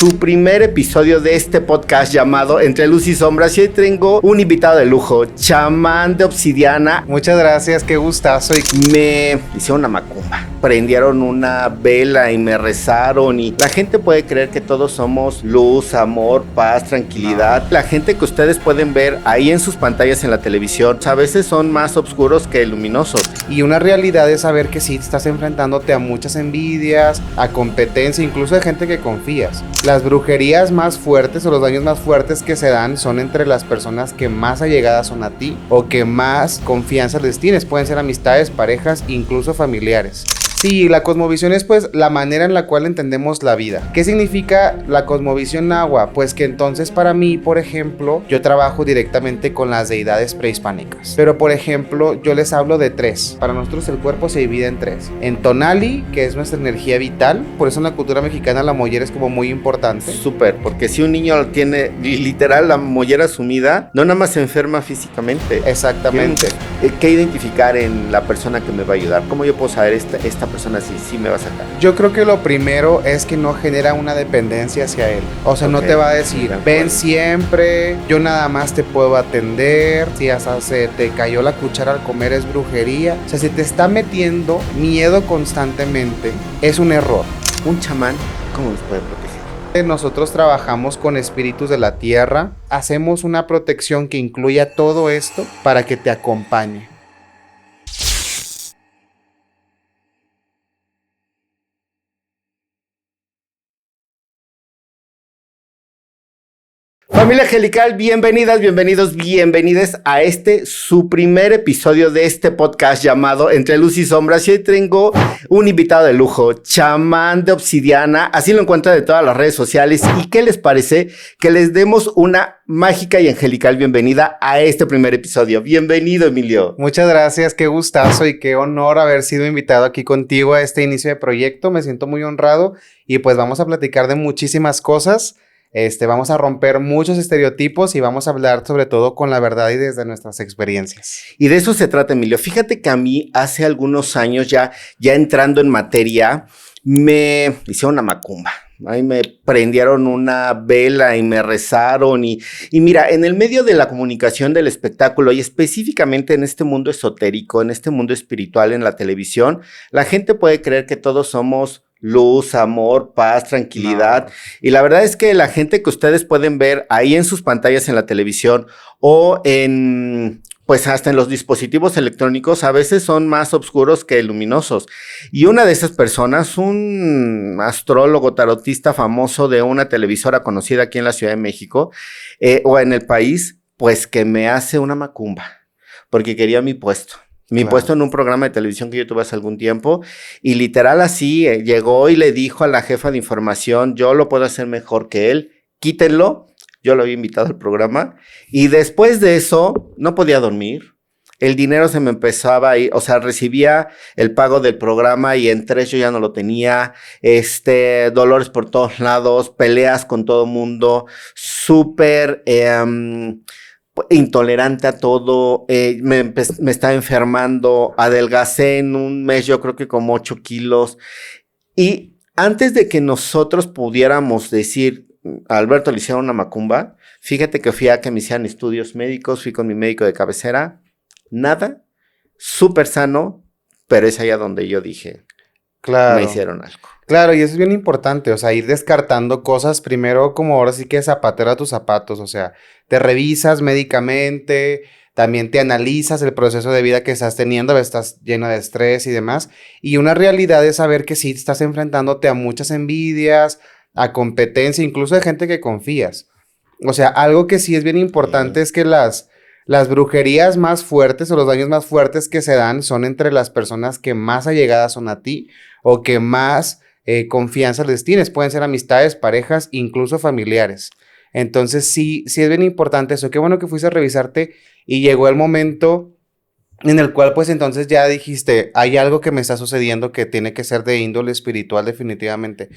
su primer episodio de este podcast llamado Entre Luz y Sombras. Y hoy tengo un invitado de lujo, chamán de obsidiana. Muchas gracias, qué gustazo. Me hicieron una macumba, prendieron una vela y me rezaron. Y la gente puede creer que todos somos luz, amor, paz, tranquilidad. La gente que ustedes pueden ver ahí en sus pantallas en la televisión, a veces son más oscuros que luminosos. Y una realidad es saber que sí estás enfrentándote a muchas envidias, a competencia, incluso de gente que confías. Las brujerías más fuertes o los daños más fuertes que se dan son entre las personas que más allegadas son a ti o que más confianza les tienes. Pueden ser amistades, parejas, incluso familiares. Sí, la cosmovisión es pues la manera en la cual entendemos la vida. ¿Qué significa la cosmovisión nahua? Pues que entonces para mí, por ejemplo, yo trabajo directamente con las deidades prehispánicas. Pero por ejemplo, yo les hablo de tres. Para nosotros el cuerpo se divide en tres. En Tonali, que es nuestra energía vital. Por eso en la cultura mexicana la mollera es como muy importante. Súper, porque si un niño tiene literal la mollera sumida, no nada más se enferma físicamente. Exactamente. ¿Qué identificar en la persona que me va a ayudar? ¿Cómo yo puedo saber esta persona si me va a sacar? Yo creo que lo primero es que no genera una dependencia hacia él. O sea, no te va a decir, ven siempre, yo nada más te puedo atender, si hasta se te cayó la cuchara al comer es brujería. O sea, si te está metiendo miedo constantemente, es un error. Un chamán, ¿cómo nos puede proteger? Nosotros trabajamos con espíritus de la tierra, hacemos una protección que incluya todo esto para que te acompañe. Familia angelical, bienvenidas, bienvenidos, bienvenides a su primer episodio de este podcast llamado Entre Luz y Sombras. Y hoy tengo un invitado de lujo, chamán de obsidiana, así lo encuentran de todas las redes sociales. ¿Y qué les parece que les demos una mágica y angelical bienvenida a este primer episodio? Bienvenido, Emilio. Muchas gracias, qué gustazo y qué honor haber sido invitado aquí contigo a este inicio de proyecto. Me siento muy honrado y pues vamos a platicar de muchísimas cosas. Vamos a romper muchos estereotipos y vamos a hablar sobre todo con la verdad y desde nuestras experiencias. Y de eso se trata, Emilio. Fíjate que a mí hace algunos años ya entrando en materia, me hicieron una macumba. Ahí me prendieron una vela y me rezaron y mira, en el medio de la comunicación del espectáculo y específicamente en este mundo esotérico, en este mundo espiritual en la televisión, la gente puede creer que todos somos luz, amor, paz, tranquilidad. No. Y la verdad es que la gente que ustedes pueden ver ahí en sus pantallas en la televisión o pues hasta en los dispositivos electrónicos, a veces son más oscuros que luminosos. Y una de esas personas, un astrólogo tarotista famoso de una televisora conocida aquí en la Ciudad de México o en el país, pues que me hace una macumba porque quería mi puesto. Mi puesto en un programa de televisión que yo tuve hace algún tiempo y literal así llegó y le dijo a la jefa de información, yo lo puedo hacer mejor que él, quítenlo. Yo lo había invitado al programa y después de eso no podía dormir. El dinero se me empezaba a ir, o sea, recibía el pago del programa y entre yo ya no lo tenía, dolores por todos lados, peleas con todo mundo, súper intolerante a todo, me estaba enfermando, adelgacé en un mes, yo creo que como 8 kilos. Y antes de que nosotros pudiéramos decir, a Alberto le hicieron una macumba, fíjate que fui a que me hicieran estudios médicos, fui con mi médico de cabecera, nada, súper sano, pero es allá donde yo dije, claro, me hicieron algo. Claro, y eso es bien importante, o sea, ir descartando cosas primero como ahora sí que zapatero a tus zapatos, o sea, te revisas médicamente, también te analizas el proceso de vida que estás teniendo, a veces estás lleno de estrés y demás, y una realidad es saber que sí estás enfrentándote a muchas envidias, a competencia, incluso de gente que confías. O sea, algo que sí es bien importante es que las brujerías más fuertes o los daños más fuertes que se dan son entre las personas que más allegadas son a ti o que más confianza les tienes. Pueden ser amistades, parejas, incluso familiares. Entonces sí es bien importante eso. Qué bueno que fuiste a revisarte y llegó el momento en el cual pues entonces ya dijiste, hay algo que me está sucediendo que tiene que ser de índole espiritual definitivamente.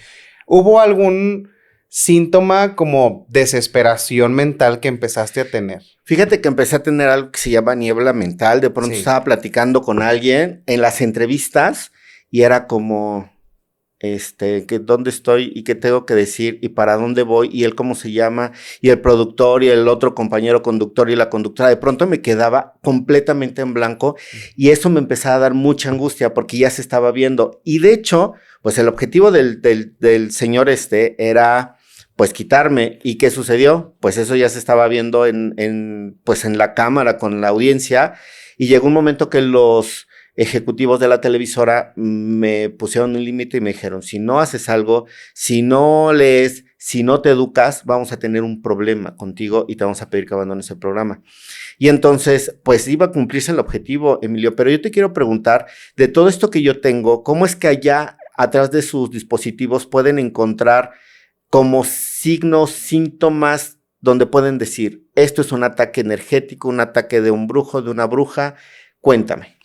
¿Hubo algún síntoma como desesperación mental que empezaste a tener? Fíjate que empecé a tener algo que se llama niebla mental. De pronto estaba platicando con alguien en las entrevistas y era como, que dónde estoy y qué tengo que decir y para dónde voy y él cómo se llama y el productor y el otro compañero conductor y la conductora. De pronto me quedaba completamente en blanco y eso me empezaba a dar mucha angustia porque ya se estaba viendo. Y de hecho, pues el objetivo del señor era pues quitarme. ¿Y qué sucedió? Pues eso ya se estaba viendo pues en la cámara con la audiencia y llegó un momento que los ejecutivos de la televisora me pusieron un límite y me dijeron, si no haces algo, si no lees, si no te educas, vamos a tener un problema contigo y te vamos a pedir que abandones el programa. Y entonces, pues iba a cumplirse el objetivo, Emilio, pero yo te quiero preguntar, de todo esto que yo tengo, ¿cómo es que allá atrás de sus dispositivos pueden encontrar como signos, síntomas donde pueden decir, esto es un ataque energético, un ataque de un brujo, de una bruja? Cuéntame.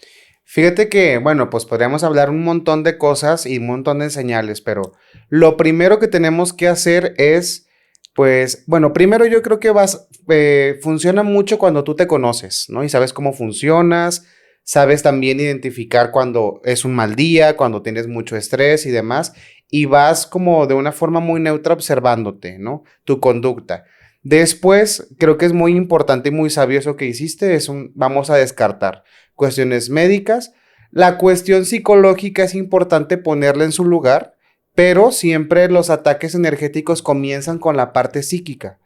Fíjate que, bueno, pues podríamos hablar un montón de cosas y un montón de señales, pero lo primero que tenemos que hacer es, pues, bueno, primero yo creo que funciona mucho cuando tú te conoces, ¿no? Y sabes cómo funcionas, sabes también identificar cuando es un mal día, cuando tienes mucho estrés y demás, y vas como de una forma muy neutra observándote, ¿no? Tu conducta. Después, creo que es muy importante y muy sabio eso que hiciste, vamos a descartar cuestiones médicas. La cuestión psicológica es importante ponerla en su lugar, pero siempre los ataques energéticos comienzan con la parte psíquica.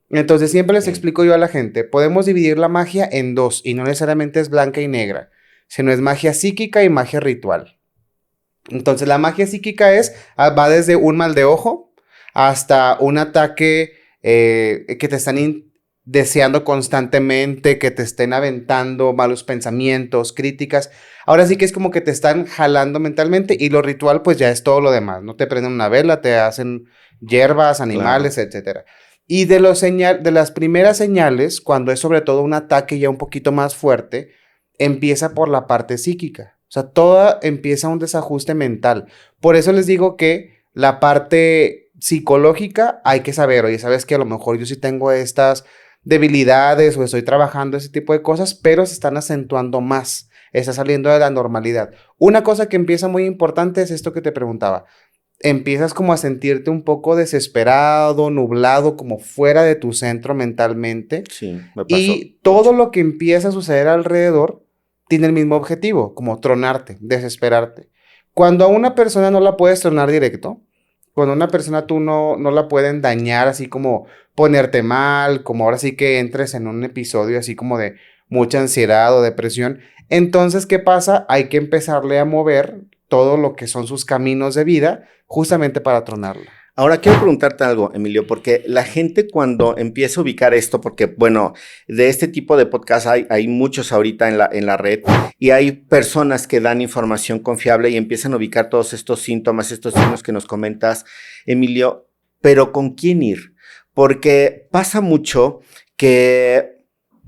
Entonces siempre les explico yo a la gente, podemos dividir la magia en dos y no necesariamente es blanca y negra, sino es magia psíquica y magia ritual. Entonces la magia psíquica va desde un mal de ojo hasta un ataque que te están deseando constantemente, que te estén aventando malos pensamientos, críticas. Ahora sí que es como que te están jalando mentalmente y lo ritual pues ya es todo lo demás. No te prenden una vela, te hacen hierbas, animales, claro, etcétera. Y de las primeras señales, cuando es sobre todo un ataque ya un poquito más fuerte, empieza por la parte psíquica. O sea, todo empieza un desajuste mental. Por eso les digo que la parte psicológica hay que saber, oye, sabes que a lo mejor yo sí tengo estas debilidades o estoy trabajando ese tipo de cosas, pero se están acentuando más, está saliendo de la normalidad. Una cosa que empieza muy importante es esto que te preguntaba. Empiezas como a sentirte un poco desesperado, nublado, como fuera de tu centro mentalmente. Sí, me pasó. Y todo lo que empieza a suceder alrededor tiene el mismo objetivo, como tronarte, desesperarte. Cuando a una persona no la puedes tronar directo, cuando a una persona tú no la pueden dañar, así como ponerte mal, como ahora sí que entres en un episodio así como de mucha ansiedad o depresión, entonces, ¿qué pasa? Hay que empezarle a mover todo lo que son sus caminos de vida justamente para tronarla. Ahora, quiero preguntarte algo, Emilio, porque la gente cuando empieza a ubicar esto, porque, bueno, de este tipo de podcast hay muchos ahorita en la red y hay personas que dan información confiable y empiezan a ubicar todos estos síntomas, estos signos que nos comentas, Emilio, pero ¿con quién ir? Porque pasa mucho que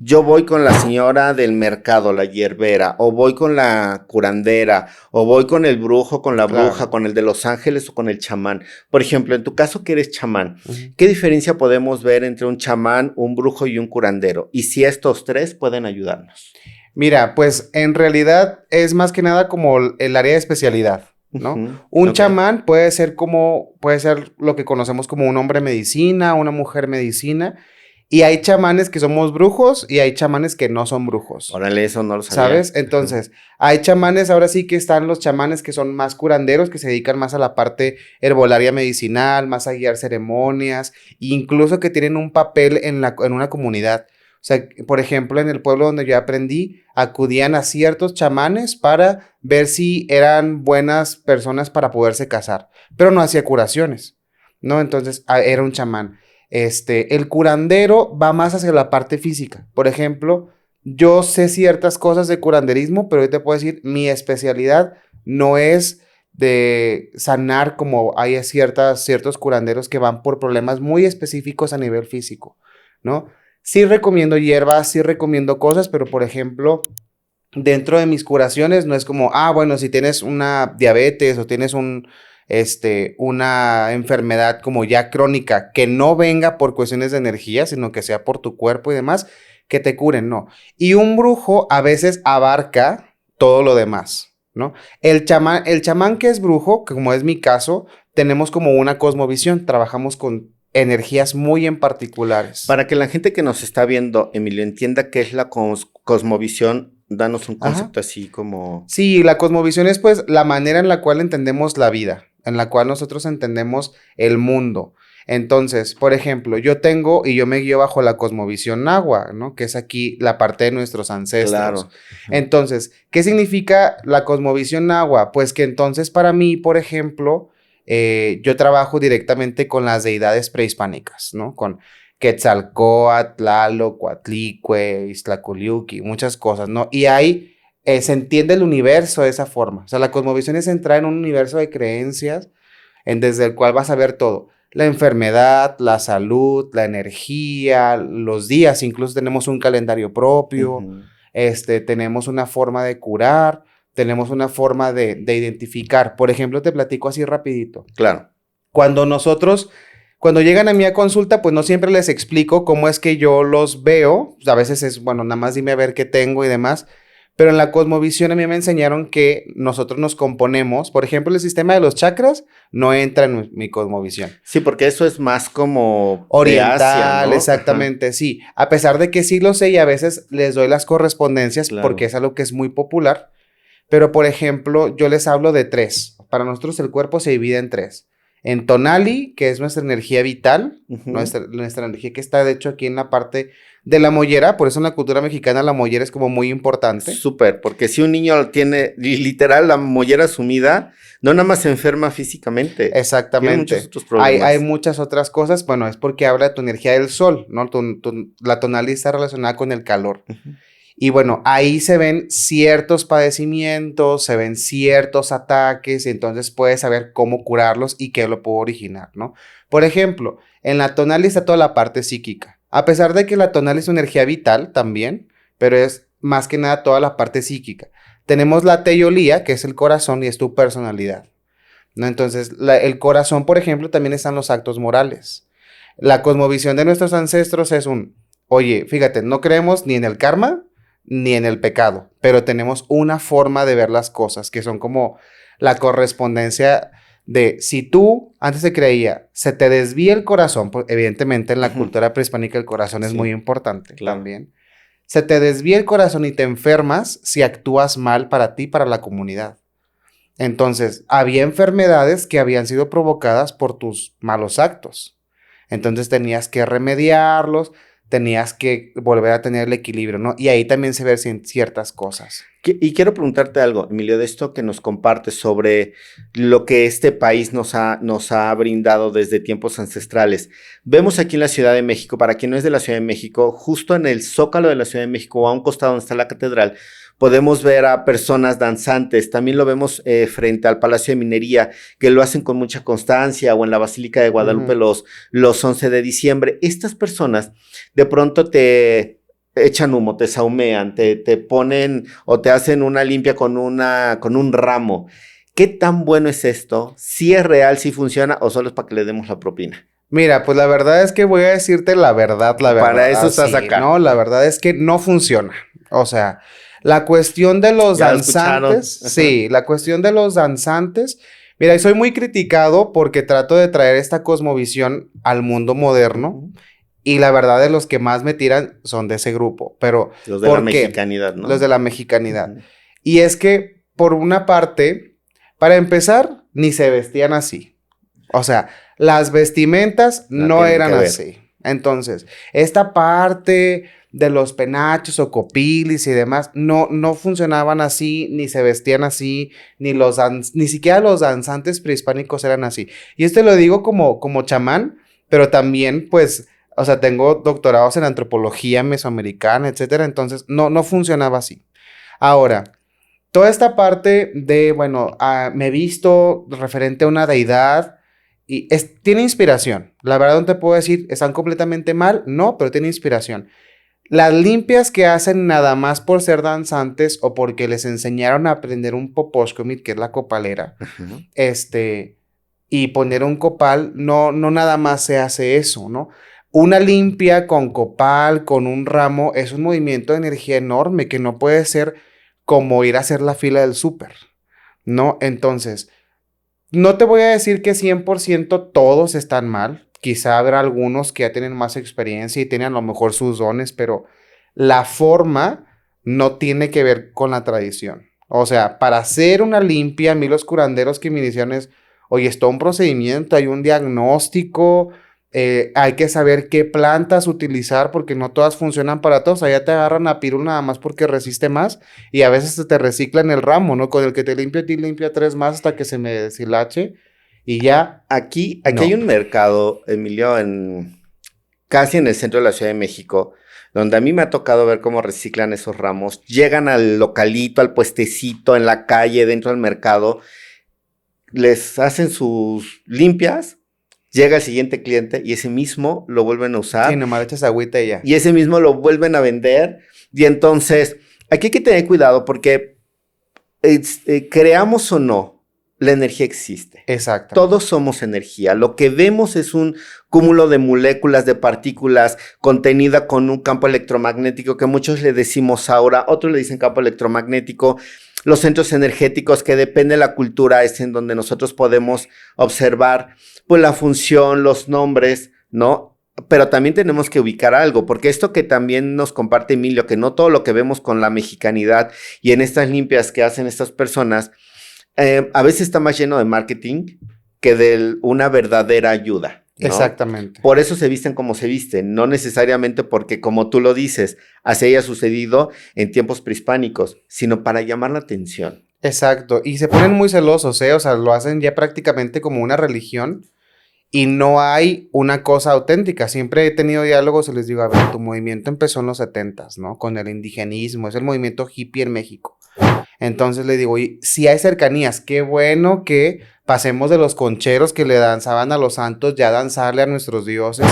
yo voy con la señora del mercado, la hierbera, o voy con la curandera, o voy con el brujo, con la bruja, claro, con el de Los Ángeles o con el chamán. Por ejemplo, en tu caso que eres chamán, ¿qué diferencia podemos ver entre un chamán, un brujo y un curandero? Y si estos tres pueden ayudarnos. Mira, pues en realidad es más que nada como el área de especialidad, ¿no? Un chamán puede ser lo que conocemos como un hombre medicina, una mujer medicina. Y hay chamanes que somos brujos y hay chamanes que no son brujos. Órale, eso no lo sabía. ¿Sabes? Entonces, hay chamanes, ahora sí que están los chamanes que son más curanderos, que se dedican más a la parte herbolaria medicinal, más a guiar ceremonias, incluso que tienen un papel en una comunidad. O sea, por ejemplo, en el pueblo donde yo aprendí, acudían a ciertos chamanes para ver si eran buenas personas para poderse casar, pero no hacía curaciones, ¿no? Entonces, era un chamán. El curandero va más hacia la parte física. Por ejemplo, yo sé ciertas cosas de curanderismo, pero yo te puedo decir, mi especialidad no es de sanar como hay ciertos curanderos que van por problemas muy específicos a nivel físico, ¿no? Sí recomiendo hierbas, sí recomiendo cosas, pero por ejemplo, dentro de mis curaciones no es como, bueno, si tienes una diabetes o tienes una enfermedad como ya crónica, que no venga por cuestiones de energía, sino que sea por tu cuerpo y demás, que te curen, no. Y un brujo a veces abarca todo lo demás, ¿no? El chamán que es brujo, que como es mi caso, tenemos como una cosmovisión, trabajamos con energías muy en particulares. Para que la gente que nos está viendo, Emilio, entienda qué es la cosmovisión, danos un concepto así como... Sí, la cosmovisión es pues la manera en la cual entendemos la vida, en la cual nosotros entendemos el mundo. Entonces, por ejemplo, yo me guío bajo la cosmovisión náhuatl, ¿no? Que es aquí la parte de nuestros ancestros. Claro. Entonces, ¿qué significa la cosmovisión náhuatl? Pues que entonces para mí, por ejemplo, yo trabajo directamente con las deidades prehispánicas, ¿no? Con Quetzalcóatl, Tlaloc, Coatlicue, Iztacoliuqui, muchas cosas, ¿no? Y ahí se entiende el universo de esa forma. O sea, la cosmovisión es entrar en un universo de creencias desde el cual vas a ver todo. La enfermedad, la salud, la energía, los días, incluso tenemos un calendario propio, tenemos una forma de curar, tenemos una forma de identificar. Por ejemplo, te platico así rapidito. Claro. Cuando llegan a mí a consulta, pues no siempre les explico cómo es que yo los veo. A veces es, bueno, nada más dime a ver qué tengo y demás. Pero en la cosmovisión a mí me enseñaron que nosotros nos componemos. Por ejemplo, el sistema de los chakras no entra en mi cosmovisión. Sí, porque eso es más como oriental, de Asia, ¿no? exactamente, sí. A pesar de que sí lo sé y a veces les doy las correspondencias porque es algo que es muy popular. Pero, por ejemplo, yo les hablo de 3. Para nosotros el cuerpo se divide en 3. En Tonali, que es nuestra energía vital, nuestra energía que está, de hecho, aquí en la parte de la mollera. Por eso en la cultura mexicana la mollera es como muy importante. Súper, porque si un niño tiene literal la mollera sumida, no nada más se enferma físicamente. Exactamente. Tiene muchos otros problemas. Hay muchas otras cosas. Bueno, es porque habla de tu energía del sol, ¿no? La Tonali está relacionada con el calor. Y bueno, ahí se ven ciertos padecimientos, se ven ciertos ataques, y entonces puedes saber cómo curarlos y qué lo puede originar, ¿no? Por ejemplo, en la tonal está toda la parte psíquica. A pesar de que la tonal es una energía vital también, pero es más que nada toda la parte psíquica. Tenemos la teyolía, que es el corazón y es tu personalidad, ¿no? Entonces, el corazón, por ejemplo, también están los actos morales. La cosmovisión de nuestros ancestros es oye, fíjate, no creemos ni en el karma, ni en el pecado, pero tenemos una forma de ver las cosas que son como la correspondencia de si tú antes se creía, se te desvía el corazón, pues evidentemente en la cultura prehispánica el corazón es muy importante también, se te desvía el corazón y te enfermas si actúas mal para ti, para la comunidad. Entonces, había enfermedades que habían sido provocadas por tus malos actos, entonces tenías que remediarlos, tenías que volver a tener el equilibrio, ¿no? Y ahí también se ven ciertas cosas. Y quiero preguntarte algo, Emilio, de esto que nos compartes sobre lo que este país nos ha brindado desde tiempos ancestrales. Vemos aquí en la Ciudad de México, para quien no es de la Ciudad de México, justo en el Zócalo de la Ciudad de México, o a un costado donde está la catedral, podemos ver a personas danzantes. También lo vemos frente al Palacio de Minería, que lo hacen con mucha constancia, o en la Basílica de Guadalupe los 11 de diciembre. Estas personas de pronto te echan humo, te saumean, te ponen o te hacen una limpia con un ramo. ¿Qué tan bueno es esto? ¿Si es real, si funciona, o solo es para que le demos la propina? Mira, pues la verdad es que voy a decirte la verdad. Para eso estás acá. No, la verdad es que no funciona. O sea, la cuestión de los danzantes, la cuestión de los danzantes, mira, y soy muy criticado porque trato de traer esta cosmovisión al mundo moderno. Y la verdad de los que más me tiran son de ese grupo, pero los de la mexicanidad, ¿no? Los de la mexicanidad. Y es que, por una parte, para empezar, ni se vestían así. O sea, las vestimentas no eran así. Entonces, esta parte de los penachos o copilis y demás, no funcionaban así, ni se vestían así, ni siquiera los danzantes prehispánicos eran así. Y esto lo digo como chamán, pero también, pues, o sea, tengo doctorados en antropología mesoamericana, etcétera. Entonces, no funcionaba así. Ahora, toda esta parte de, bueno, me he visto referente a una deidad y tiene inspiración. La verdad no te puedo decir, ¿están completamente mal? No, pero tiene inspiración. Las limpias que hacen nada más por ser danzantes o porque les enseñaron a aprender un poposcomit, que es la copalera, y poner un copal, no nada más se hace eso, ¿no? Una limpia con copal, con un ramo, es un movimiento de energía enorme que no puede ser como ir a hacer la fila del súper. ¿no? Entonces, no te voy a decir que 100% todos están mal. Quizá habrá algunos que ya tienen más experiencia y tienen a lo mejor sus dones, pero la forma no tiene que ver con la tradición. O sea, para hacer una limpia, a mí los curanderos que me iniciaron es, oye, es todo un procedimiento, hay un diagnóstico, hay que saber qué plantas utilizar porque no todas funcionan para todos. Allá te agarran a pirul nada más porque resiste más y a veces se te reciclan el ramo, ¿no? Con el que te limpia a ti, limpia tres más hasta que se me deshilache y ya. Aquí No. hay un mercado, Emilio, casi en el centro de la Ciudad de México, donde a mí me ha tocado ver cómo reciclan esos ramos. Llegan al localito, al puestecito, en la calle, dentro del mercado, les hacen sus limpias, llega el siguiente cliente y ese mismo lo vuelven a Sí, usar nomás le echas agüita y ya. y ese mismo lo vuelven a vender. Y entonces, aquí hay que tener cuidado porque creamos o no, la energía existe. Exacto. Todos somos energía. Lo que vemos es un cúmulo de moléculas, de partículas contenida con un campo electromagnético que muchos le decimos aura, otros le dicen campo electromagnético. Los centros energéticos, que depende de la cultura, es en donde nosotros podemos observar pues la función, los nombres, ¿no? Pero también tenemos que ubicar algo, porque esto que también nos comparte Emilio, que no todo lo que vemos con la mexicanidad y en estas limpias que hacen estas personas, a veces está más lleno de marketing que de una verdadera ayuda, ¿no? Exactamente. Por eso se visten como se visten, no necesariamente porque, como tú lo dices, así haya sucedido en tiempos prehispánicos, sino para llamar la atención. Exacto. Y se ponen muy celosos, ¿eh? O sea, lo hacen ya prácticamente como una religión y no hay una cosa auténtica. Siempre he tenido diálogos y les digo, a ver, tu movimiento empezó en los 70s, ¿no? Con el indigenismo, es el movimiento hippie en México. Entonces le digo, y si hay cercanías, qué bueno que pasemos de los concheros que le danzaban a los santos ya a danzarle a nuestros dioses.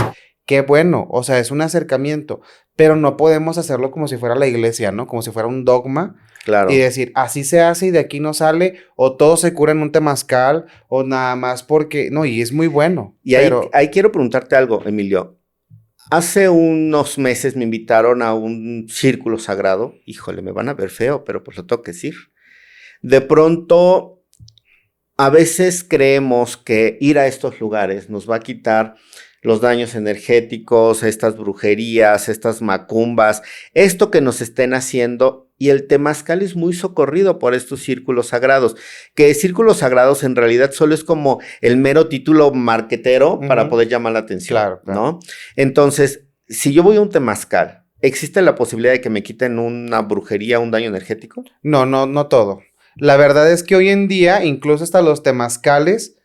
Qué bueno, o sea, es un acercamiento, pero no podemos hacerlo como si fuera la iglesia, ¿no? Como si fuera un dogma Claro. y decir, así se hace y de aquí no sale, o todo se cura en un temazcal, o nada más porque, no, y es muy bueno, Y pero ahí quiero preguntarte algo, Emilio. Hace unos meses me invitaron a un círculo sagrado. Híjole, me van a ver feo, pero pues lo tengo que decir. De pronto, a veces creemos que ir a estos lugares nos va a quitar los daños energéticos, estas brujerías, estas macumbas, esto que nos estén haciendo. Y el temazcal es muy socorrido por estos círculos sagrados, que círculos sagrados en realidad solo es como el mero título marquetero para poder llamar la atención, claro. ¿no? Entonces, si yo voy a un temazcal, ¿existe la posibilidad de que me quiten una brujería, un daño energético? no todo. La verdad es que hoy en día, incluso hasta los temazcales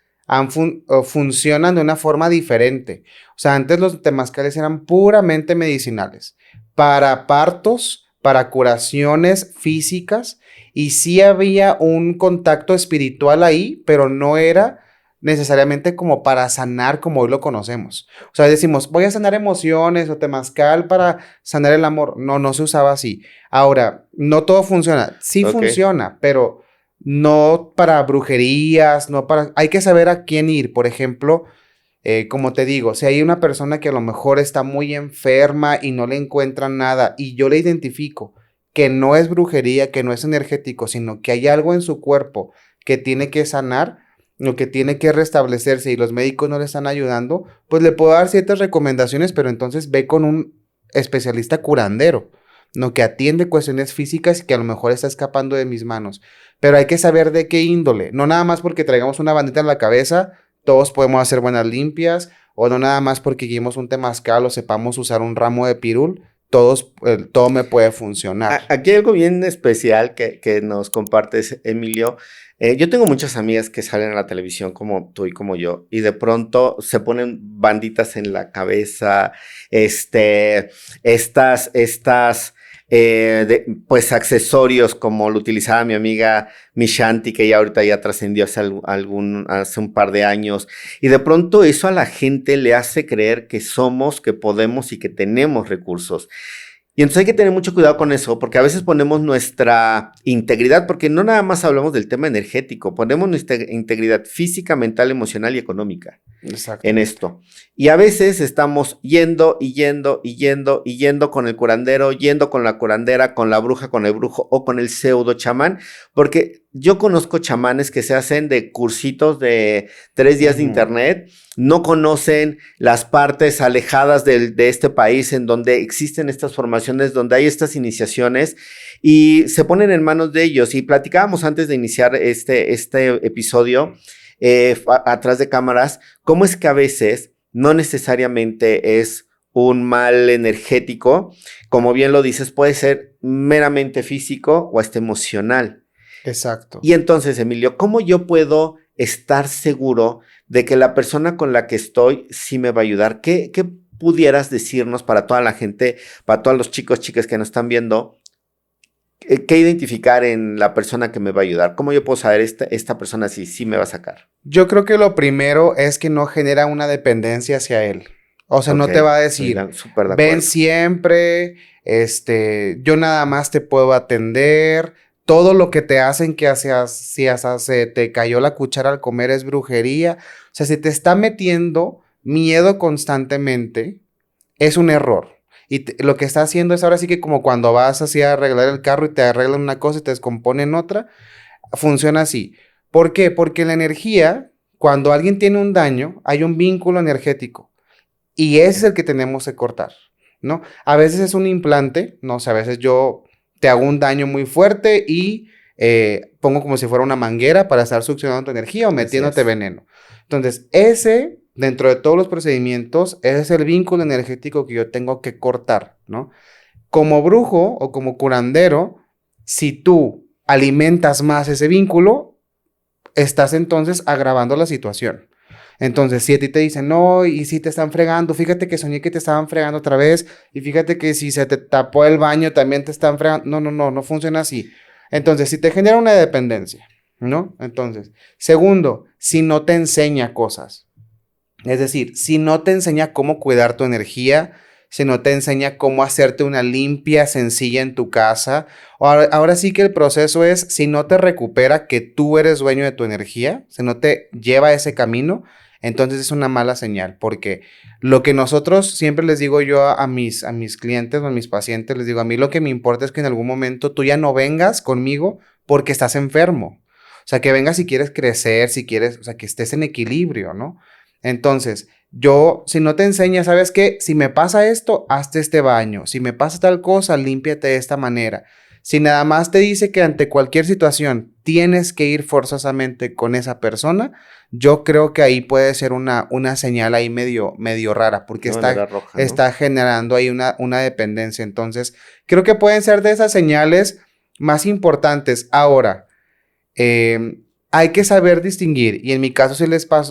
funcionan de una forma diferente. O sea, antes los temazcales eran puramente medicinales, para partos, para curaciones físicas, y sí había un contacto espiritual ahí, pero no era necesariamente como para sanar como hoy lo conocemos. O sea, decimos, voy a sanar emociones o temazcal para sanar el amor. No, no se usaba así. Ahora, no todo funciona. Sí funciona, pero no para brujerías, no para... Hay que saber a quién ir. Por ejemplo, como te digo, si hay una persona que a lo mejor está muy enferma y no le encuentran nada y yo le identifico que no es brujería, que no es energético, sino que hay algo en su cuerpo que tiene que sanar, lo que tiene que restablecerse y los médicos no le están ayudando, pues le puedo dar ciertas recomendaciones, pero entonces ve con un especialista curandero, no que atiende cuestiones físicas y que a lo mejor está escapando de mis manos. Pero hay que saber de qué índole, no nada más porque traigamos una bandita en la cabeza, todos podemos hacer buenas limpias, o no nada más porque llevemos un temazcal o sepamos usar un ramo de pirul, todo me puede funcionar. Aquí hay algo bien especial que nos compartes, Emilio. Yo tengo muchas amigas que salen a la televisión como tú y como yo, y de pronto se ponen banditas en la cabeza, pues accesorios como lo utilizaba mi amiga Mishanti, que ya ahorita ya trascendió hace un par de años, y de pronto eso a la gente le hace creer que somos, que podemos y que tenemos recursos. Y entonces hay que tener mucho cuidado con eso, porque a veces ponemos nuestra integridad, porque no nada más hablamos del tema energético, ponemos nuestra integridad física, mental, emocional y económica. en esto. Y a veces estamos yendo y yendo y yendo y yendo con el curandero, yendo con la curandera, con la bruja, con el brujo o con el pseudo chamán, porque yo conozco chamanes que se hacen de cursitos de 3 días de internet, no conocen las partes alejadas de este país en donde existen estas formaciones, donde hay estas iniciaciones y se ponen en manos de ellos. Y platicábamos antes de iniciar este episodio, atrás de cámaras, cómo es que a veces no necesariamente es un mal energético, como bien lo dices, puede ser meramente físico o hasta emocional. Exacto. Y entonces, Emilio, ¿cómo yo puedo estar seguro de que la persona con la que estoy sí me va a ayudar? ¿Qué pudieras decirnos para toda la gente, para todos los chicos, chicas que nos están viendo? ¿Qué identificar en la persona que me va a ayudar? ¿Cómo yo puedo saber esta persona si sí me va a sacar? Yo creo que lo primero es que no genera una dependencia hacia él. O sea, no te va a decir, ven siempre, yo nada más te puedo atender, todo lo que te hacen que si te cayó la cuchara al comer es brujería. O sea, si te está metiendo miedo constantemente, es un error. Y lo que está haciendo es ahora sí que como cuando vas así a arreglar el carro y te arreglan una cosa y te descomponen otra, funciona así. ¿Por qué? Porque la energía, cuando alguien tiene un daño, hay un vínculo energético y ese es el que tenemos que cortar, ¿no? A veces es un implante, no sé, a veces yo te hago un daño muy fuerte y pongo como si fuera una manguera para estar succionando tu energía o metiéndote veneno. Entonces, dentro de todos los procedimientos, ese es el vínculo energético que yo tengo que cortar, ¿no? Como brujo o como curandero, si tú alimentas más ese vínculo, estás entonces agravando la situación. Entonces, si a ti te dicen, no, y si te están fregando, fíjate que soñé que te estaban fregando otra vez, y fíjate que si se te tapó el baño, también te están fregando. No funciona así. Entonces, si te genera una dependencia, ¿no? Entonces, segundo, si no te enseña cosas. Es decir, si no te enseña cómo cuidar tu energía, si no te enseña cómo hacerte una limpia sencilla en tu casa, ahora sí que el proceso es, si no te recupera que tú eres dueño de tu energía, si no te lleva a ese camino, entonces es una mala señal, porque lo que nosotros siempre les digo yo a mis clientes o a mis pacientes, les digo, a mí lo que me importa es que en algún momento tú ya no vengas conmigo porque estás enfermo. O sea, que vengas si quieres crecer, si quieres, o sea, que estés en equilibrio, ¿no? Entonces, si no te enseña, ¿sabes qué? Si me pasa esto, hazte este baño. Si me pasa tal cosa, límpiate de esta manera. Si nada más te dice que ante cualquier situación tienes que ir forzosamente con esa persona, yo creo que ahí puede ser una señal ahí medio rara, porque está generando ahí una dependencia. Entonces, creo que pueden ser de esas señales más importantes. Ahora, hay que saber distinguir, y en mi caso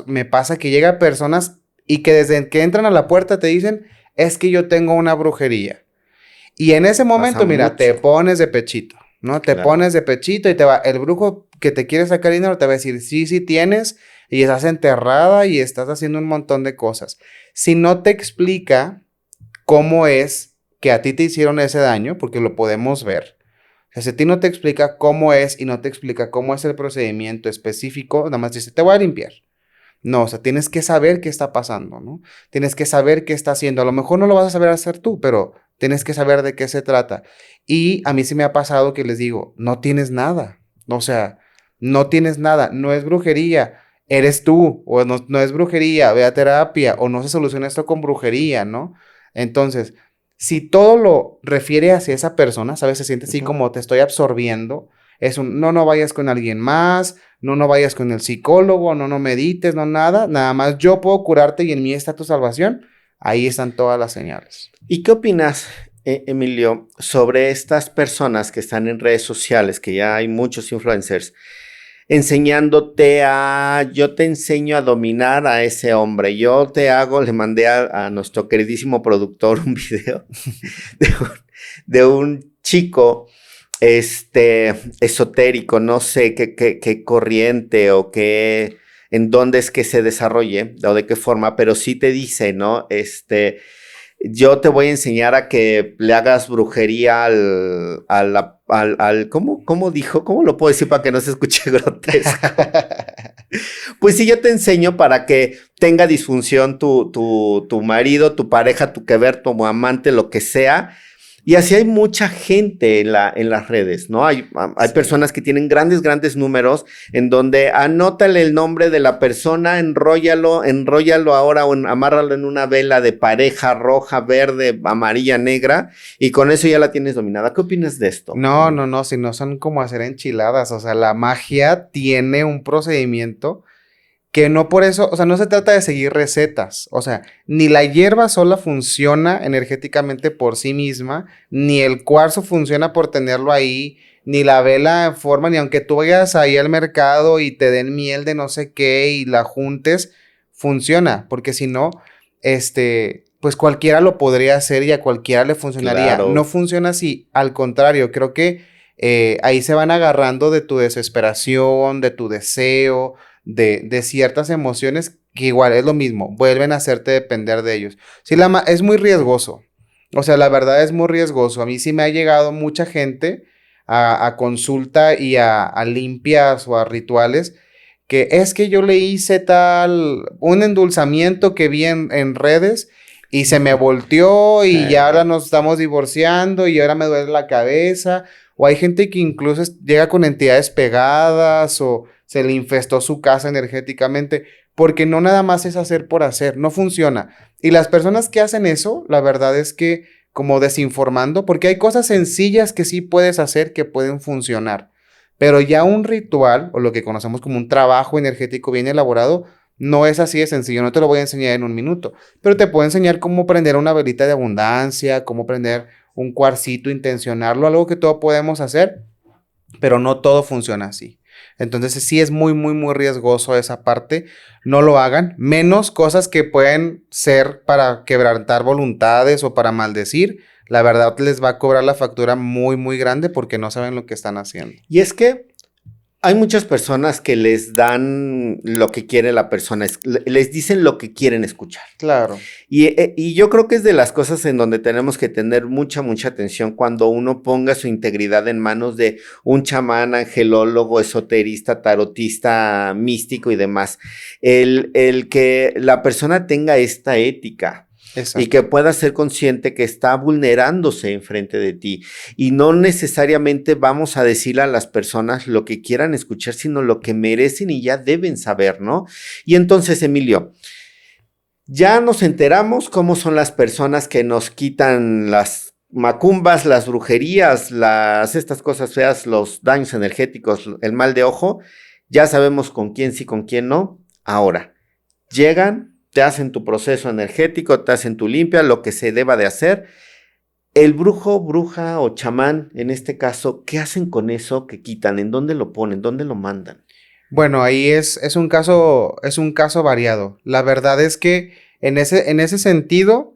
me pasa que llegan personas y que desde que entran a la puerta te dicen, es que yo tengo una brujería. Y en ese momento, mira, te pones de pechito, ¿no? Te pones de pechito y el brujo que te quiere sacar dinero te va a decir, sí tienes, y estás enterrada y estás haciendo un montón de cosas. Si no te explica cómo es que a ti te hicieron ese daño, porque lo podemos ver. O sea, si a ti no te explica cómo es y no te explica cómo es el procedimiento específico, nada más dice, te voy a limpiar. No, o sea, tienes que saber qué está pasando, ¿no? Tienes que saber qué está haciendo. A lo mejor no lo vas a saber hacer tú, pero tienes que saber de qué se trata. Y a mí sí me ha pasado que les digo, no tienes nada. O sea, no tienes nada. No es brujería. Eres tú. O no es brujería. Ve a terapia. O no se soluciona esto con brujería, ¿no? Entonces, si todo lo refiere hacia esa persona, ¿sabes? Se siente así como te estoy absorbiendo. No vayas con alguien más, no vayas con el psicólogo, no medites, no nada más yo puedo curarte y en mí está tu salvación. Ahí están todas las señales. ¿Y qué opinas, Emilio, sobre estas personas que están en redes sociales, que ya hay muchos influencers, enseñándote yo te enseño a dominar a ese hombre, le mandé a nuestro queridísimo productor un video de un chico esotérico, no sé qué corriente o en dónde es que se desarrolle o de qué forma, pero sí te dice, ¿no? yo te voy a enseñar a que le hagas brujería ¿cómo dijo? ¿Cómo lo puedo decir para que no se escuche grotesco? Pues sí, yo te enseño para que tenga disfunción tu marido, tu pareja, tu que ver, tu amante, lo que sea. Y así hay mucha gente en las redes, ¿no? Hay Sí. personas que tienen grandes números en donde anótale el nombre de la persona, enróllalo ahora o amárralo en una vela de pareja roja, verde, amarilla, negra, y con eso ya la tienes dominada. ¿Qué opinas de esto? No, si no son como hacer enchiladas, o sea, la magia tiene un procedimiento que no por eso, o sea, no se trata de seguir recetas, o sea, ni la hierba sola funciona energéticamente por sí misma, ni el cuarzo funciona por tenerlo ahí, ni la vela en forma, ni aunque tú vayas ahí al mercado y te den miel de no sé qué y la juntes, funciona, porque si no, pues cualquiera lo podría hacer y a cualquiera le funcionaría. Claro. No funciona así, al contrario, creo que ahí se van agarrando de tu desesperación, de tu deseo, de ciertas emociones que igual es lo mismo, vuelven a hacerte depender de ellos. Sí, es muy riesgoso. O sea, la verdad es muy riesgoso. A mí sí me ha llegado mucha gente a consulta y a limpias o a rituales que es que yo le hice un endulzamiento que vi en redes y se me volteó y ya ahora nos estamos divorciando y ahora me duele la cabeza. O hay gente que incluso llega con entidades pegadas o se le infestó su casa energéticamente, porque no nada más es hacer por hacer, no funciona. Y las personas que hacen eso, la verdad es que como desinformando, porque hay cosas sencillas que sí puedes hacer que pueden funcionar, pero ya un ritual o lo que conocemos como un trabajo energético bien elaborado, no es así de sencillo, no te lo voy a enseñar en un minuto, pero te puedo enseñar cómo prender una velita de abundancia, cómo prender un cuarcito, intencionarlo, algo que todos podemos hacer, pero no todo funciona así. Entonces sí es muy riesgoso esa parte. No lo hagan. Menos cosas que pueden ser para quebrantar voluntades o para maldecir. La verdad les va a cobrar la factura muy grande porque no saben lo que están haciendo. Y es que hay muchas personas que les dan lo que quiere la persona, les dicen lo que quieren escuchar. Claro. Y yo creo que es de las cosas en donde tenemos que tener mucha atención cuando uno ponga su integridad en manos de un chamán, angelólogo, esoterista, tarotista, místico y demás. El que la persona tenga esta ética. Exacto. Y que pueda ser consciente que está vulnerándose enfrente de ti. Y no necesariamente vamos a decirle a las personas lo que quieran escuchar, sino lo que merecen y ya deben saber, ¿no? Y entonces, Emilio, ya nos enteramos cómo son las personas que nos quitan las macumbas, las brujerías, estas cosas feas, los daños energéticos, el mal de ojo. Ya sabemos con quién sí, con quién no. Ahora, llegan, te hacen tu proceso energético, te hacen tu limpia, lo que se deba de hacer. El brujo, bruja o chamán, en este caso, ¿qué hacen con eso que quitan? ¿En dónde lo ponen? ¿Dónde lo mandan? Bueno, ahí es un caso variado. La verdad es que en ese sentido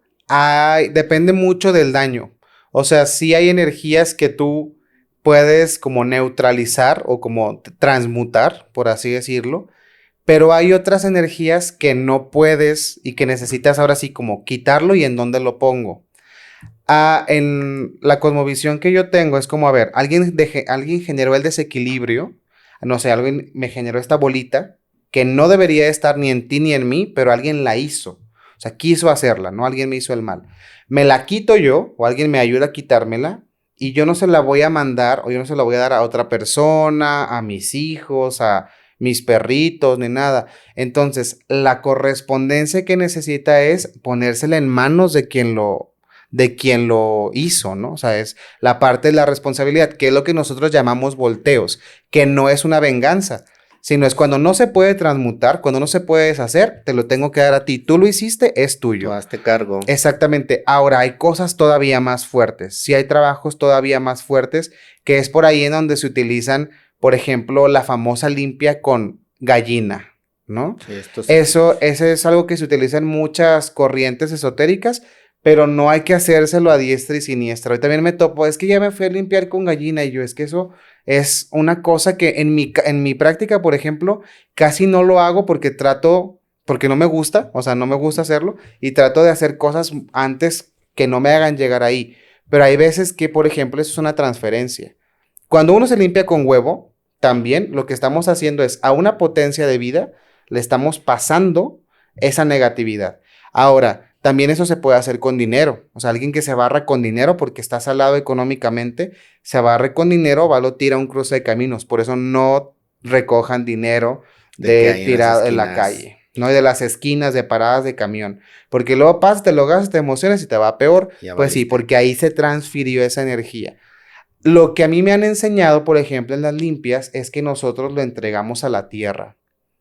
depende mucho del daño. O sea, sí hay energías que tú puedes como neutralizar o como transmutar, por así decirlo. Pero hay otras energías que no puedes y que necesitas ahora sí como quitarlo y en dónde lo pongo. En la cosmovisión que yo tengo es como, a ver, alguien generó el desequilibrio, no sé, alguien me generó esta bolita que no debería estar ni en ti ni en mí, pero alguien la hizo. O sea, quiso hacerla, ¿no? Alguien me hizo el mal. Me la quito yo o alguien me ayuda a quitármela y yo no se la voy a mandar o yo no se la voy a dar a otra persona, a mis hijos, a mis perritos, ni nada. Entonces, la correspondencia que necesita es ponérsela en manos de quien lo hizo, ¿no? O sea, es la parte de la responsabilidad, que es lo que nosotros llamamos volteos, que no es una venganza, sino es cuando no se puede transmutar, cuando no se puede deshacer, te lo tengo que dar a ti. Tú lo hiciste, es tuyo. Tú hazte cargo. Exactamente. Ahora, hay cosas todavía más fuertes. Sí hay trabajos todavía más fuertes, que es por ahí en donde se utilizan, por ejemplo, la famosa limpia con gallina, ¿no? Sí, Eso es algo que se utiliza en muchas corrientes esotéricas, pero no hay que hacérselo a diestra y siniestra. Hoy también me topo, es que ya me fui a limpiar con gallina y yo, es que eso es una cosa que en mi práctica, por ejemplo, casi no lo hago porque no me gusta, o sea, no me gusta hacerlo y trato de hacer cosas antes que no me hagan llegar ahí. Pero hay veces que, por ejemplo, eso es una transferencia. Cuando uno se limpia con huevo, también lo que estamos haciendo es a una potencia de vida le estamos pasando esa negatividad. Ahora, también eso se puede hacer con dinero. O sea, alguien que se barra con dinero porque está salado económicamente, se barre con dinero, va, lo tira a un cruce de caminos. Por eso no recojan dinero de tirado en la calle, ¿no? Y de las esquinas, de paradas de camión. Porque luego pasas, te lo gastas, te emocionas y te va peor. Ya pues valiste. sí, porque ahí se transfirió esa energía. Lo que a mí me han enseñado, por ejemplo, en las limpias, es que nosotros lo entregamos a la tierra,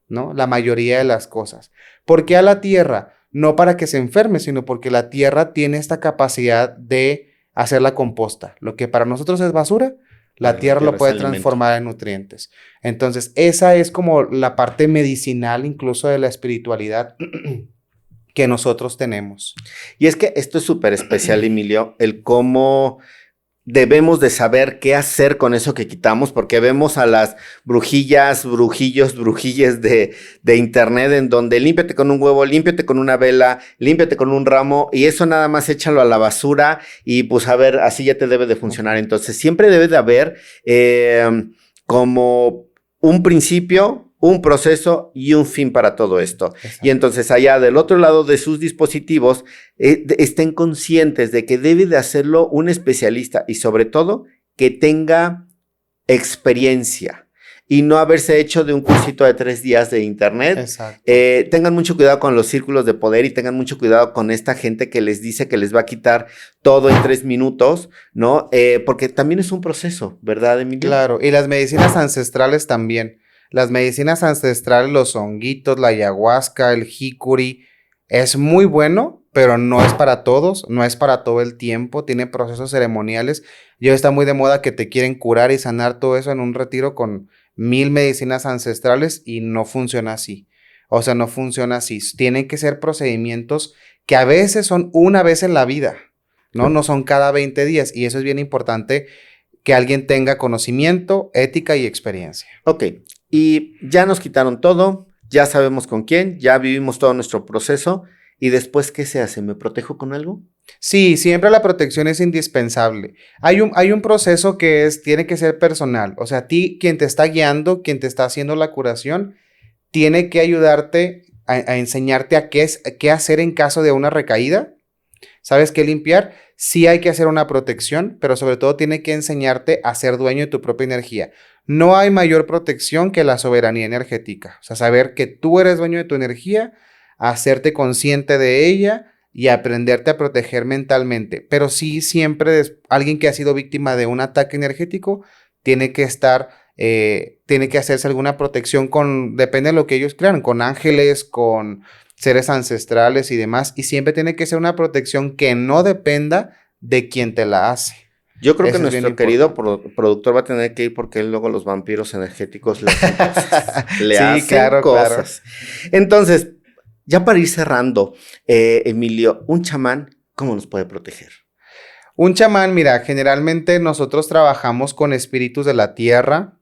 ¿no? La mayoría de las cosas. ¿Por qué a la tierra? No para que se enferme, sino porque la tierra tiene esta capacidad de hacer la composta. Lo que para nosotros es basura, la tierra lo puede transformar en nutrientes. Entonces, esa es como la parte medicinal, incluso de la espiritualidad que nosotros tenemos. Y es que esto es súper especial, Emilio, el cómo debemos de saber qué hacer con eso que quitamos, porque vemos a las brujillas, brujilles de internet en donde límpiate con un huevo, límpiate con una vela, límpiate con un ramo, y eso nada más échalo a la basura y pues a ver, así ya te debe de funcionar. Entonces siempre debe de haber como un principio, un proceso y un fin para todo esto. Exacto. Y entonces allá del otro lado de sus dispositivos estén conscientes de que debe de hacerlo un especialista y sobre todo que tenga experiencia y no haberse hecho de un cursito de 3 días de internet. Exacto. Tengan mucho cuidado con los círculos de poder y tengan mucho cuidado con esta gente que les dice que les va a quitar todo en 3 minutos, ¿no? Porque también es un proceso, ¿verdad, Emilio? Claro, y las medicinas ancestrales también. Las medicinas ancestrales, los honguitos, la ayahuasca, el jicuri, es muy bueno, pero no es para todos, no es para todo el tiempo, tiene procesos ceremoniales. Y hoy está muy de moda que te quieren curar y sanar todo eso en un retiro con 1000 medicinas ancestrales y no funciona así. O sea, no funciona así. Tienen que ser procedimientos que a veces son una vez en la vida, ¿no? No son cada 20 días. Y eso es bien importante, que alguien tenga conocimiento, ética y experiencia. Ok, y ya nos quitaron todo, ya sabemos con quién, ya vivimos todo nuestro proceso, y después, ¿qué se hace? ¿Me protejo con algo? Sí, siempre la protección es indispensable. Hay un proceso que tiene que ser personal. O sea, a ti, quien te está guiando, quien te está haciendo la curación, tiene que ayudarte a enseñarte a qué hacer en caso de una recaída. ¿Sabes qué limpiar? Sí hay que hacer una protección, pero sobre todo tiene que enseñarte a ser dueño de tu propia energía. No hay mayor protección que la soberanía energética. O sea, saber que tú eres dueño de tu energía, hacerte consciente de ella y aprenderte a proteger mentalmente. Pero sí, siempre alguien que ha sido víctima de un ataque energético tiene que tiene que hacerse alguna protección depende de lo que ellos crean, con ángeles, con seres ancestrales y demás. Y siempre tiene que ser una protección que no dependa de quien te la hace. Yo creo Eso que es bien nuestro querido importante. productor va a tener que ir porque luego los vampiros energéticos le hacen cosas. Le Sí, hacen claro, cosas. Entonces, ya para ir cerrando, Emilio, un chamán, ¿cómo nos puede proteger? Un chamán, mira, generalmente nosotros trabajamos con espíritus de la tierra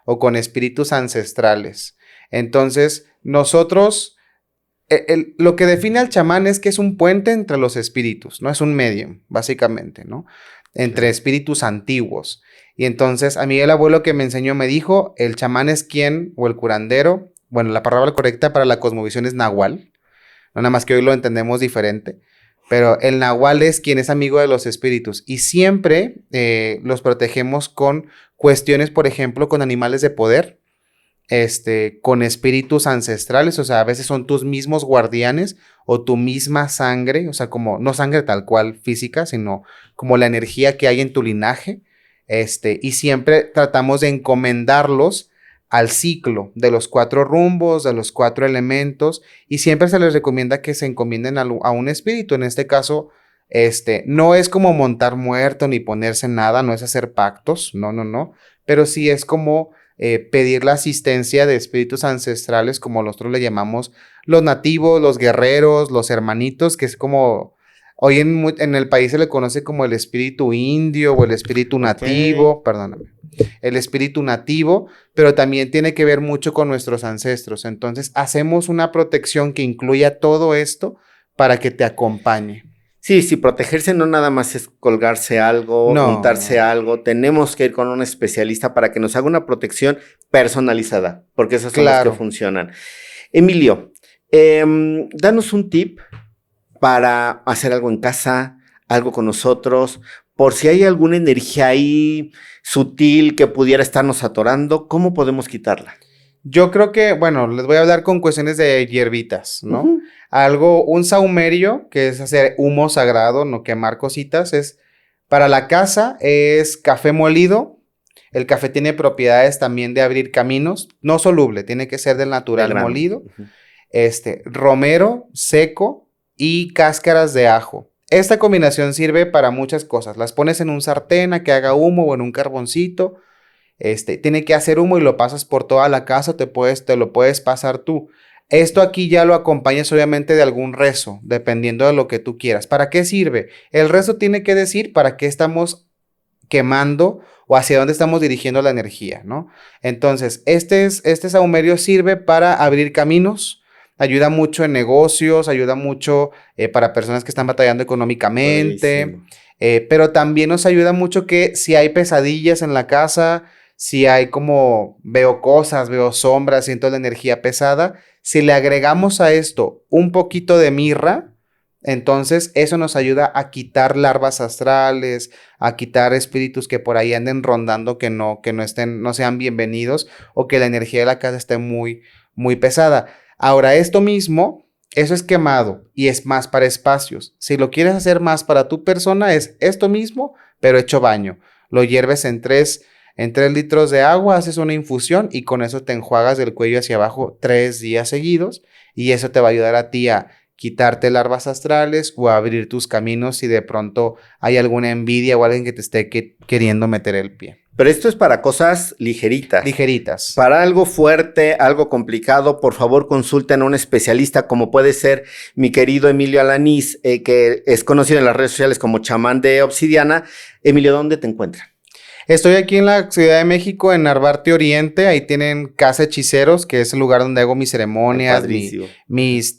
o con espíritus ancestrales. Entonces, nosotros, lo que define al chamán es que es un puente entre los espíritus, ¿no? Es un medium, básicamente, ¿no? Entre espíritus antiguos. Y entonces, a mí el abuelo que me enseñó me dijo, el chamán es quien, o el curandero, bueno, la palabra correcta para la cosmovisión es nahual, no nada más que hoy lo entendemos diferente. Pero el nahual es quien es amigo de los espíritus y siempre los protegemos con cuestiones, por ejemplo, con animales de poder, con espíritus ancestrales, o sea, a veces son tus mismos guardianes o tu misma sangre, o sea, como no sangre tal cual física, sino como la energía que hay en tu linaje, y siempre tratamos de encomendarlos al ciclo de los 4 rumbos, de los 4 elementos, y siempre se les recomienda que se encomienden a un espíritu. En este caso, no es como montar muerto ni ponerse nada, no es hacer pactos, no, pero sí es como pedir la asistencia de espíritus ancestrales, como nosotros le llamamos los nativos, los guerreros, los hermanitos, que es como, hoy en el país se le conoce como el espíritu indio o el espíritu nativo, perdóname. El espíritu nativo, pero también tiene que ver mucho con nuestros ancestros. Entonces, hacemos una protección que incluya todo esto para que te acompañe. Sí, protegerse no nada más es colgarse algo, untarse algo. Tenemos que ir con un especialista para que nos haga una protección personalizada, porque esas son las que funcionan. Emilio, danos un tip para hacer algo en casa, algo con nosotros, por si hay alguna energía ahí sutil que pudiera estarnos atorando, ¿cómo podemos quitarla? Yo creo que, bueno, les voy a hablar con cuestiones de hierbitas, ¿no? Un saumerio, que es hacer humo sagrado, no quemar cositas, es para la casa, es café molido. El café tiene propiedades también de abrir caminos, no soluble, tiene que ser del natural molido. Romero seco y cáscaras de ajo. Esta combinación sirve para muchas cosas. Las pones en un sartén a que haga humo o en un carboncito. Tiene que hacer humo y lo pasas por toda la casa, te lo puedes pasar tú. Esto aquí ya lo acompañas obviamente de algún rezo, dependiendo de lo que tú quieras. ¿Para qué sirve? El rezo tiene que decir para qué estamos quemando o hacia dónde estamos dirigiendo la energía, ¿no? Entonces, este saumerio sirve para abrir caminos, ayuda mucho en negocios, ayuda mucho para personas que están batallando económicamente, pero también nos ayuda mucho que si hay pesadillas en la casa, si hay veo cosas, veo sombras, siento la energía pesada, si le agregamos a esto un poquito de mirra, entonces eso nos ayuda a quitar larvas astrales, a quitar espíritus que por ahí anden rondando que no sean bienvenidos o que la energía de la casa esté muy, muy pesada. Ahora, esto mismo, eso es quemado y es más para espacios. Si lo quieres hacer más para tu persona, es esto mismo, pero hecho baño. Lo hierves en 3 litros de agua, haces una infusión y con eso te enjuagas del cuello hacia abajo 3 días seguidos y eso te va a ayudar a ti a quitarte larvas astrales o a abrir tus caminos si de pronto hay alguna envidia o alguien que te esté queriendo meter el pie. Pero esto es para cosas ligeritas. Ligeritas. Para algo fuerte, algo complicado, por favor consulten a un especialista como puede ser mi querido Emilio Alanís, que es conocido en las redes sociales como chamán de Obsidiana. Emilio, ¿dónde te encuentran? Estoy aquí en la Ciudad de México, en Narvarte Oriente. Ahí tienen Casa Hechiceros, que es el lugar donde hago mis ceremonias,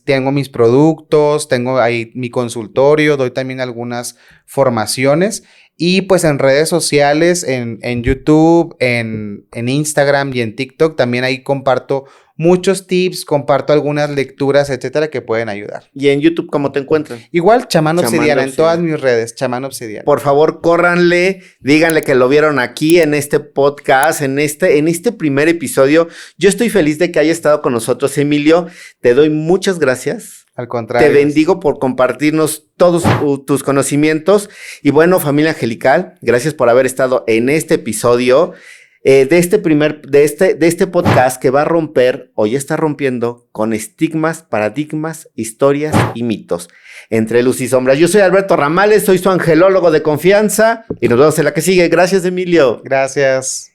tengo mis productos, tengo ahí mi consultorio, doy también algunas formaciones. Y pues en redes sociales, en YouTube, en Instagram y en TikTok, también ahí comparto muchos tips, comparto algunas lecturas, etcétera, que pueden ayudar. ¿Y en YouTube cómo te encuentran? Igual, Chamán Obsidiana, en todas mis redes, Chamán Obsidiana. Por favor, córranle, díganle que lo vieron aquí en este podcast, en este primer episodio. Yo estoy feliz de que haya estado con nosotros, Emilio. Te doy muchas gracias. Al contrario. Te bendigo por compartirnos todos tus conocimientos. Y bueno, familia angelical, gracias por haber estado en este episodio de este podcast que va a romper, o ya está rompiendo, con estigmas, paradigmas, historias y mitos. Entre luz y sombras. Yo soy Alberto Ramales, soy su angelólogo de confianza y nos vemos en la que sigue. Gracias, Emilio. Gracias.